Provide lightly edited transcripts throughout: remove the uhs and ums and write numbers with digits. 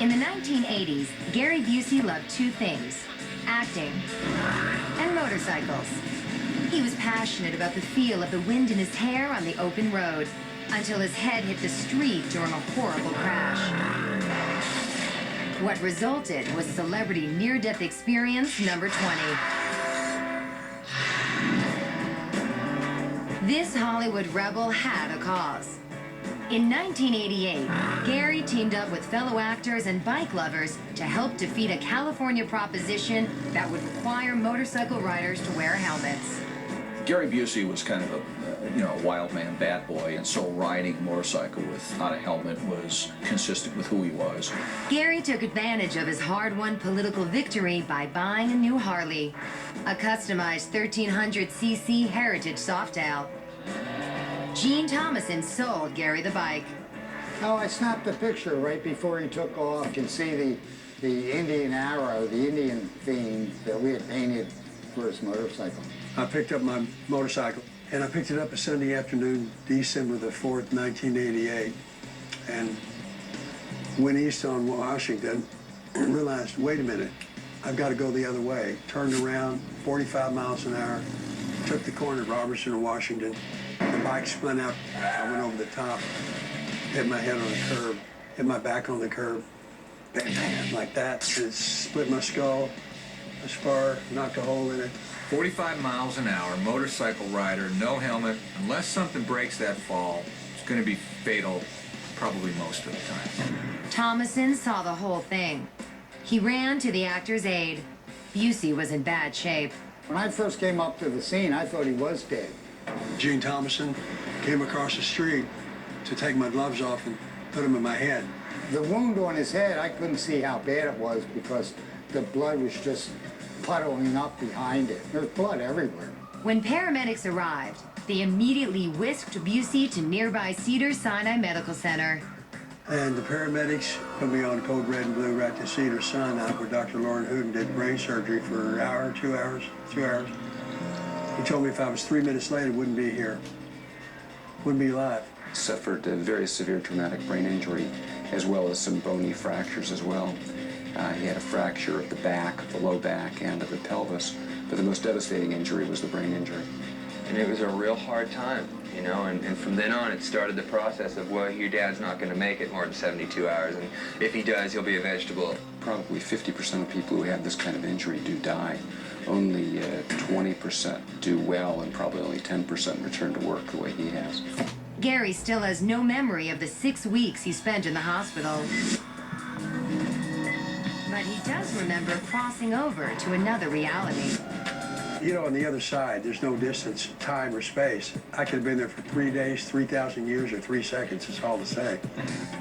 In the 1980s, Gary Busey loved two things: acting and motorcycles. He was passionate about the feel of the wind in his hair on the open road, until his head hit the street during a horrible crash. What resulted was celebrity near-death experience number 20. This Hollywood rebel had a cause. In 1988, Gary teamed up with fellow actors and bike lovers to help defeat a California proposition that would require motorcycle riders to wear helmets. Gary Busey was kind of a wild man, bad boy, and so riding a motorcycle without a helmet was consistent with who he was. Gary took advantage of his hard-won political victory by buying a new Harley, a customized 1300cc Heritage Softail. Gene Thomason sold Gary the bike. Oh, I snapped a picture right before he took off. You can see the Indian arrow, the Indian theme that we had painted for his motorcycle. I picked up my motorcycle, and I picked it up a Sunday afternoon, December the 4th, 1988, and went east on Washington and realized, wait a minute, I've got to go the other way. Turned around, 45 miles an hour, took the corner of Robertson and Washington. The bike spun out. I went over the top, hit my head on the curb, hit my back on the curb, bam, bam, like that. It split my skull, a spar, knocked a hole in it. 45 miles an hour, motorcycle rider, no helmet. Unless something breaks that fall, it's going to be fatal probably most of the time. Thomason saw the whole thing. He ran to the actor's aid. Busey was in bad shape. When I first came up to the scene, I thought he was dead. Gene Thomason came across the street to take my gloves off and put them in my head. The wound on his head, I couldn't see how bad it was because the blood was just puddling up behind it. There's blood everywhere. When paramedics arrived, they immediately whisked Busey to nearby Cedars-Sinai Medical Center. And the paramedics put me on code red and blue right to Cedars-Sinai, where Dr. Lauren Hooten did brain surgery for an hour, 2 hours, 2 hours. He told me if I was 3 minutes late, I wouldn't be here. Wouldn't be alive. Suffered a very severe traumatic brain injury, as well as some bony fractures as well. He had a fracture of the back, of the low back, and of the pelvis. But the most devastating injury was the brain injury. And it was a real hard time, you know, and from then on it started the process of, well, your dad's not going to make it more than 72 hours, and if he does, he'll be a vegetable. Probably 50% of people who have this kind of injury do die. Only 20% do well, and probably only 10% return to work the way he has. Gary still has no memory of the 6 weeks he spent in the hospital. But he does remember crossing over to another reality. You know, on the other side, there's no distance, time, or space. I could have been there for 3 days, 3,000 years, or 3 seconds. It's all the same.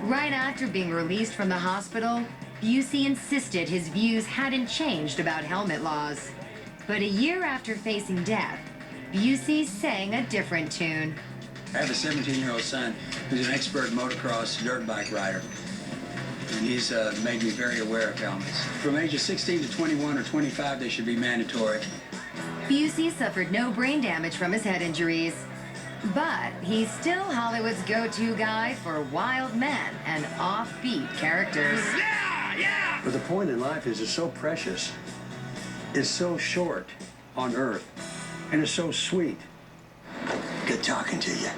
Right after being released from the hospital, Busey insisted his views hadn't changed about helmet laws. But a year after facing death, Busey sang a different tune. I have a 17-year-old son who's an expert motocross dirt bike rider. And he's made me very aware of helmets. From ages 16 to 21 or 25, they should be mandatory. Busey suffered no brain damage from his head injuries. But he's still Hollywood's go-to guy for wild men and offbeat characters. Yeah, yeah! But the point in life is it's so precious. It's so short on Earth. And it's so sweet. Good talking to you.